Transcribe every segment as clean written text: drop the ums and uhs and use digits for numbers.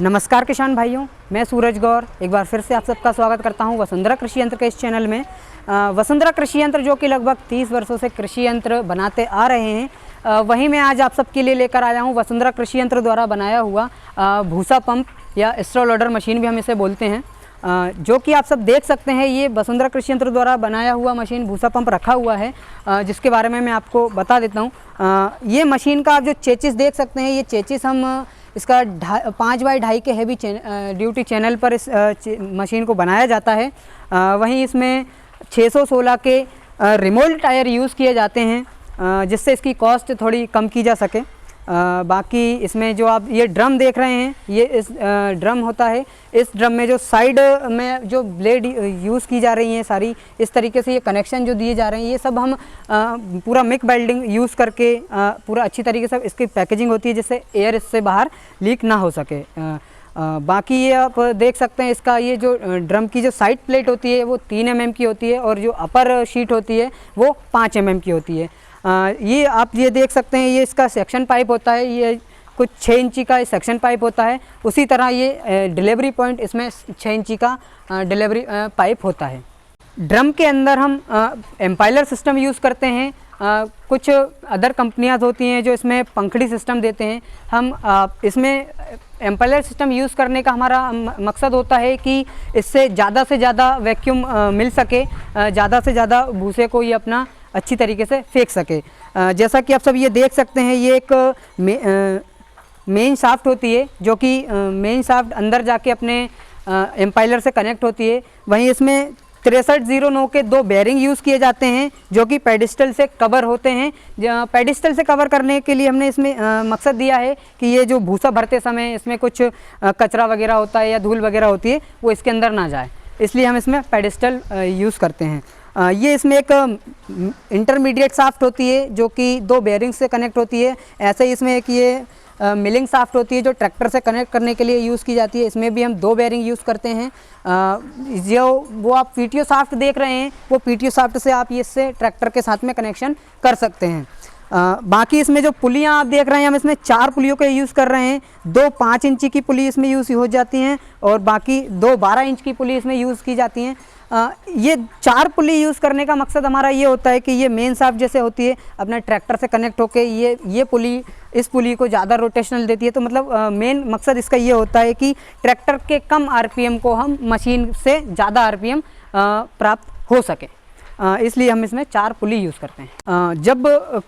नमस्कार किसान भाइयों, मैं सूरज गौर एक बार फिर से आप सबका स्वागत करता हूं वसुंधरा कृषि यंत्र के इस चैनल में। वसुंधरा कृषि यंत्र जो कि लगभग 30 वर्षों से कृषि यंत्र बनाते आ रहे हैं, वहीं मैं आज आप सबके लिए लेकर आया हूं वसुंधरा कृषि यंत्र द्वारा बनाया हुआ भूसा पंप या स्ट्रॉ लोडर मशीन भी हम इसे बोलते हैं, जो कि आप सब देख सकते हैं। ये वसुंधरा कृषि यंत्र द्वारा बनाया हुआ मशीन भूसा पंप रखा हुआ है, जिसके बारे में मैं आपको बता देता हूँ। ये मशीन का आप जो चेचिस देख सकते हैं, ये चेचिस हम इसका 5x2.5 के हैवी ड्यूटी चैनल पर इस मशीन को बनाया जाता है। वहीं इसमें 616 के रिमोल्ड टायर यूज़ किए जाते हैं, जिससे इसकी कॉस्ट थोड़ी कम की जा सके। बाकी इसमें जो आप ये ड्रम देख रहे हैं, ये इस ड्रम होता है। इस ड्रम में जो साइड में जो ब्लेड यूज़ की जा रही हैं सारी, इस तरीके से ये कनेक्शन जो दिए जा रहे हैं, ये सब हम पूरा मिक वेल्डिंग यूज़ करके पूरा अच्छी तरीके से इसकी पैकेजिंग होती है, जिससे एयर इससे बाहर लीक ना हो सके। बाकी ये आप देख सकते हैं, इसका ये जो ड्रम की जो साइड प्लेट होती है वो 3 mm की होती है, और जो अपर शीट होती है वो 5 mm की होती है। ये आप ये देख सकते हैं, ये इसका सेक्शन पाइप होता है, ये कुछ 6 इंची का सेक्शन पाइप होता है। उसी तरह ये डिलीवरी पॉइंट इसमें 6 इंची का डिलीवरी पाइप होता है। ड्रम के अंदर हम एम्पाइलर सिस्टम यूज़ करते हैं। कुछ अदर कंपनियां होती हैं जो इसमें पंखड़ी सिस्टम देते हैं। हम इसमें एम्पाइलर सिस्टम यूज़ करने का हमारा मकसद होता है कि इससे ज़्यादा वैक्यूम मिल सके, ज़्यादा से ज़्यादा भूसे को ये अपना अच्छी तरीके से फेंक सके। जैसा कि आप सब ये देख सकते हैं, ये एक मेन शाफ्ट होती है, जो कि मेन शाफ्ट अंदर जाके अपने एम्पाइलर से कनेक्ट होती है। वहीं इसमें 6309 के 2 बेयरिंग यूज़ किए जाते हैं, जो कि पेडिस्टल से कवर होते हैं। पेडिस्टल से कवर करने के लिए हमने इसमें मकसद दिया है कि ये जो भूसा भरते समय इसमें कुछ कचरा वगैरह होता है या धूल वगैरह होती है, वो इसके अंदर ना जाए, इसलिए हम इसमें पेडिस्टल यूज़ करते हैं। ये इसमें एक इंटरमीडिएट शाफ्ट होती है, जो कि 2 बेयरिंग से कनेक्ट होती है। ऐसे ही इसमें एक ये मिलिंग शाफ्ट होती है, जो ट्रैक्टर से कनेक्ट करने के लिए यूज़ की जाती है। इसमें भी हम 2 बेयरिंग यूज़ करते हैं। जो वो आप पीटीओ शाफ्ट देख रहे हैं, वो पीटीओ शाफ्ट से आप इससे ट्रैक्टर के साथ में कनेक्शन कर सकते हैं। बाकी इसमें जो पुलियाँ आप देख रहे हैं, हम इसमें 4 पुलियों का यूज़ कर रहे हैं। 2 5 इंची की पुली इसमें यूज़ हो जाती हैं, और बाकी 2 12 इंच की पुली इसमें यूज़ की जाती हैं। ये 4 पुली यूज़ करने का मकसद हमारा ये होता है कि ये मेन शाफ्ट जैसे होती है, अपने ट्रैक्टर से कनेक्ट होके ये पुली इस पुली को ज़्यादा रोटेशनल देती है। तो मतलब मेन मकसद इसका ये होता है कि ट्रैक्टर के कम आरपीएम को हम मशीन से ज़्यादा आरपीएम प्राप्त हो सके, इसलिए हम इसमें 4 पुली यूज़ करते हैं। जब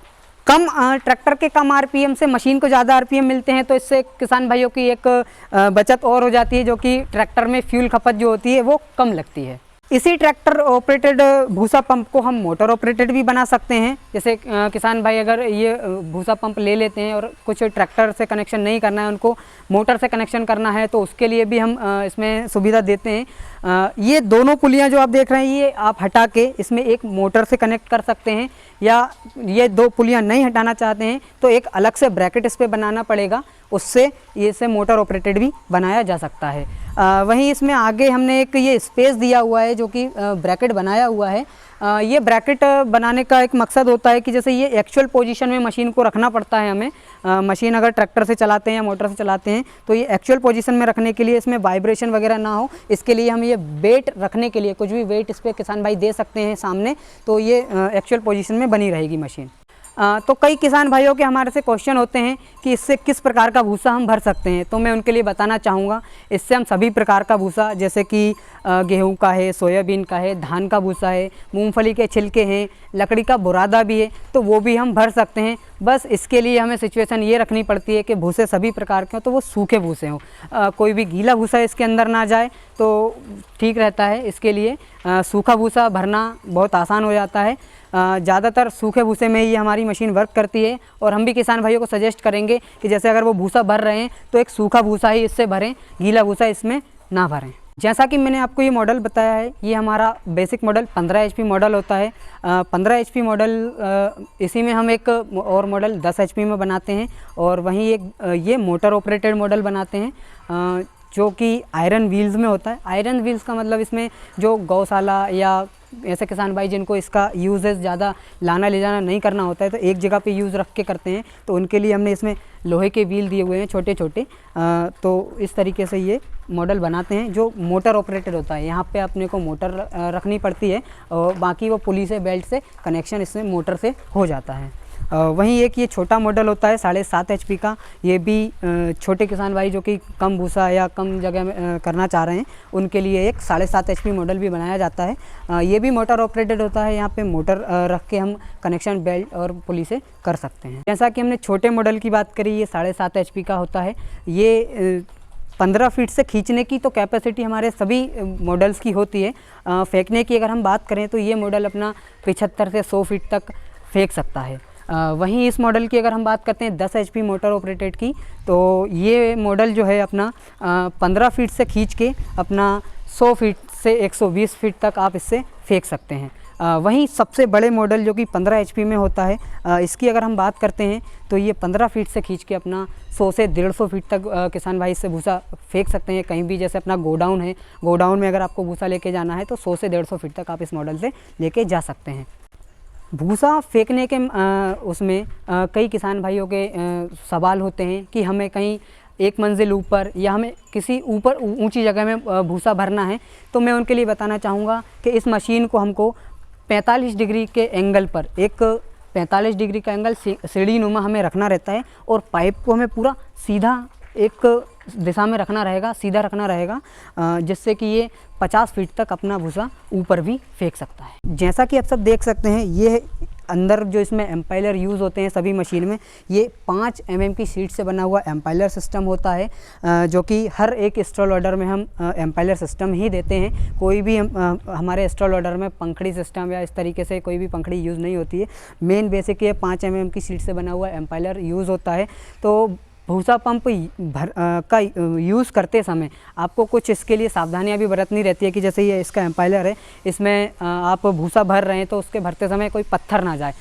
ट्रैक्टर के कम आरपीएम से मशीन को ज़्यादा आरपीएम मिलते हैं, तो इससे किसान भाइयों की एक बचत और हो जाती है, जो कि ट्रैक्टर में फ्यूल खपत जो होती है वो कम लगती है। इसी ट्रैक्टर ऑपरेटेड भूसा पंप को हम मोटर ऑपरेटेड भी बना सकते हैं। जैसे किसान भाई अगर ये भूसा पंप ले लेते हैं और कुछ ट्रैक्टर से कनेक्शन नहीं करना है, उनको मोटर से कनेक्शन करना है, तो उसके लिए भी हम इसमें सुविधा देते हैं। ये दोनों पुलियाँ जो आप देख रहे हैं, ये आप हटा के इसमें एक मोटर से कनेक्ट कर सकते हैं, या ये 2 पुलियाँ नहीं हटाना चाहते हैं तो एक अलग से ब्रैकेट इस पर बनाना पड़ेगा, उससे इसे मोटर ऑपरेटेड भी बनाया जा सकता है। वहीं इसमें आगे हमने एक ये स्पेस दिया हुआ है, जो कि ब्रैकेट बनाया हुआ है। ये ब्रैकेट बनाने का एक मकसद होता है कि जैसे ये एक्चुअल पोजीशन में मशीन को रखना पड़ता है हमें। मशीन अगर ट्रैक्टर से चलाते हैं या मोटर से चलाते हैं, तो ये एक्चुअल पोजीशन में रखने के लिए, इसमें वाइब्रेशन वगैरह ना हो, इसके लिए हम ये वेट रखने के लिए कुछ भी वेट इस पर किसान भाई दे सकते हैं सामने, तो ये एक्चुअल पोजीशन में बनी रहेगी मशीन। तो कई किसान भाइयों के हमारे से क्वेश्चन होते हैं कि इससे किस प्रकार का भूसा हम भर सकते हैं, तो मैं उनके लिए बताना चाहूँगा। इससे हम सभी प्रकार का भूसा, जैसे कि गेहूं का है, सोयाबीन का है, धान का भूसा है, मूंगफली के छिलके हैं, लकड़ी का बुरादा भी है, तो वो भी हम भर सकते हैं। बस इसके लिए हमें सिचुएशन ये रखनी पड़ती है कि भूसे सभी प्रकार के हों, तो वो सूखे भूसे हों, कोई भी गीला भूसा इसके अंदर ना जाए, तो ठीक रहता है। इसके लिए सूखा भूसा भरना बहुत आसान हो जाता है। ज़्यादातर सूखे भूसे में ही हमारी मशीन वर्क करती है, और हम भी किसान भाइयों को सजेस्ट करेंगे कि जैसे अगर वो भूसा भर रहे हैं तो एक सूखा भूसा ही इससे भरें, गीला भूसा इसमें ना भरें। जैसा कि मैंने आपको ये मॉडल बताया है, ये हमारा बेसिक मॉडल 15 HP मॉडल होता है। 15 HP मॉडल, इसी में हम एक और मॉडल 10 HP में बनाते हैं, और वहीं एक ये मोटर ऑपरेटेड मॉडल बनाते हैं, जो कि आयरन व्हील्स में होता है। आयरन व्हील्स का मतलब इसमें जो गौशाला या ऐसे किसान भाई जिनको इसका यूजेस ज़्यादा लाना ले जाना नहीं करना होता है तो एक जगह पे यूज़ रख के करते हैं, तो उनके लिए हमने इसमें लोहे के व्हील दिए हुए हैं छोटे छोटे। तो इस तरीके से ये मॉडल बनाते हैं जो मोटर ऑपरेटेड होता है। यहाँ पे अपने को मोटर रखनी पड़ती है और बाकी वो पुली से बेल्ट से कनेक्शन इसमें मोटर से हो जाता है। वहीं एक ये छोटा मॉडल होता है 7.5 HP का। ये भी छोटे किसान भाई जो कि कम भूसा या कम जगह में करना चाह रहे हैं उनके लिए एक 7.5 HP मॉडल भी बनाया जाता है। ये भी मोटर ऑपरेटेड होता है। यहाँ पे मोटर रख के हम कनेक्शन बेल्ट और पुली से कर सकते हैं। जैसा कि हमने छोटे मॉडल की बात करी, ये 7.5 HP का होता है। ये 15 फीट से खींचने की तो कैपेसिटी हमारे सभी मॉडल्स की होती है। फेंकने की अगर हम बात करें तो ये मॉडल अपना 75 से 100 फीट तक फेंक सकता है। वहीं इस मॉडल की अगर हम बात करते हैं 10 HP मोटर ऑपरेटेड की, तो ये मॉडल जो है अपना 15 फीट से खींच के अपना 100 फीट से 120 फीट तक आप इससे फेंक सकते हैं। वहीं सबसे बड़े मॉडल जो कि 15 HP में होता है, इसकी अगर हम बात करते हैं तो ये 15 फीट से खींच के अपना 100 से 150 फीट तक किसान भाई इससे भूसा फेंक सकते हैं। कहीं भी जैसे अपना गोडाउन है, गोडाउन में अगर आपको भूसा लेके जाना है तो 100 से 150 फीट तक आप इस मॉडल से लेके जा सकते हैं। भूसा फेंकने के उसमें कई किसान भाइयों के सवाल होते हैं कि हमें कहीं एक मंजिल ऊपर या हमें किसी ऊपर ऊंची जगह में भूसा भरना है। तो मैं उनके लिए बताना चाहूँगा कि इस मशीन को हमको 45 डिग्री के एंगल पर, एक 45 डिग्री का एंगल सीढ़ी नुमा हमें रखना रहता है और पाइप को हमें पूरा सीधा एक दिशा में रखना रहेगा, सीधा रखना रहेगा, जिससे कि ये 50 फीट तक अपना भूसा ऊपर भी फेंक सकता है। जैसा कि आप सब देख सकते हैं, ये अंदर जो इसमें एम्पाइलर यूज़ होते हैं सभी मशीन में, ये 5 mm की शीट से बना हुआ एम्पाइलर सिस्टम होता है, जो कि हर एक स्टॉल ऑर्डर में हम एम्पाइलर सिस्टम ही देते हैं। कोई भी हमारे स्टॉल ऑर्डर में पंखड़ी सिस्टम या इस तरीके से कोई भी पंखड़ी यूज़ नहीं होती है। मेन बेसिक ये 5 mm की शीट से बना हुआ एम्पाइलर यूज़ होता है। तो भूसा पंप का यूज़ करते समय आपको कुछ इसके लिए सावधानियां भी बरतनी रहती है कि जैसे ये इसका एम्पाइलर है, इसमें आप भूसा भर रहे हैं तो उसके भरते समय कोई पत्थर ना जाए।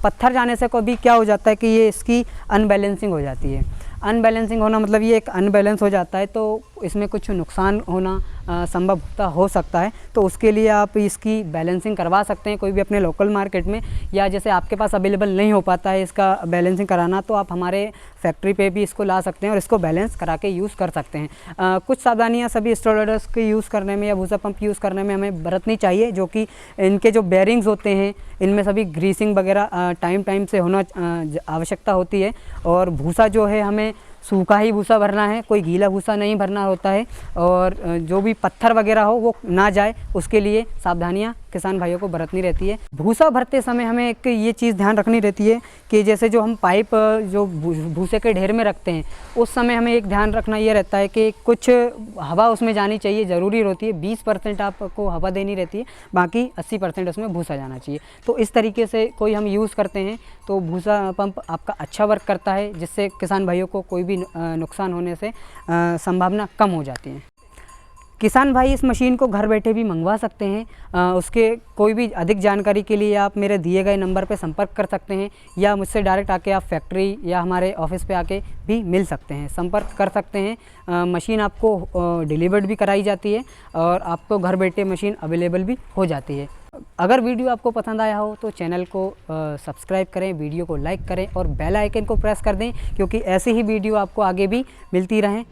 पत्थर जाने से कभी क्या हो जाता है कि ये इसकी अनबैलेंसिंग हो जाती है। अनबैलेंसिंग होना मतलब ये एक अनबैलेंस हो जाता है तो इसमें कुछ नुकसान होना संभव हो सकता है। तो उसके लिए आप इसकी बैलेंसिंग करवा सकते हैं कोई भी अपने लोकल मार्केट में, या जैसे आपके पास अवेलेबल नहीं हो पाता है इसका बैलेंसिंग कराना तो आप हमारे फैक्ट्री पे भी इसको ला सकते हैं और इसको बैलेंस करा के यूज़ कर सकते हैं। कुछ सावधानियाँ सभी स्टॉल ऑर्डर्स के यूज़ करने में या भूसा पंप यूज़ करने में हमें बरतनी चाहिए, जो कि इनके जो बेयरिंग्स होते हैं इनमें सभी ग्रीसिंग वगैरह टाइम से होना आवश्यकता होती है। और भूसा जो है हमें सूखा ही भूसा भरना है, कोई गीला भूसा नहीं भरना होता है, और जो भी पत्थर वगैरह हो वो ना जाए उसके लिए सावधानियां किसान भाइयों को बरतनी रहती है। भूसा भरते समय हमें एक ये चीज़ ध्यान रखनी रहती है कि जैसे जो हम पाइप जो भूसे के ढेर में रखते हैं उस समय हमें एक ध्यान रखना ये रहता है कि कुछ हवा उसमें जानी चाहिए, ज़रूरी होती है। 20% आपको हवा देनी रहती है, बाकी 80% उसमें भूसा जाना चाहिए। तो इस तरीके से कोई हम यूज़ करते हैं तो भूसा पंप आपका अच्छा वर्क करता है, जिससे किसान भाइयों को कोई भी नुकसान होने से संभावना कम हो जाती है। किसान भाई इस मशीन को घर बैठे भी मंगवा सकते हैं। उसके कोई भी अधिक जानकारी के लिए आप मेरे दिए गए नंबर पर संपर्क कर सकते हैं, या मुझसे डायरेक्ट आके आप फैक्ट्री या हमारे ऑफिस पे आके भी मिल सकते हैं, संपर्क कर सकते हैं। मशीन आपको डिलीवर्ड भी कराई जाती है और आपको घर बैठे मशीन अवेलेबल भी हो जाती है। अगर वीडियो आपको पसंद आया हो तो चैनल को सब्सक्राइब करें, वीडियो को लाइक करें और बेल आइकन को प्रेस कर दें, क्योंकि ऐसे ही वीडियो आपको आगे भी मिलती रहें।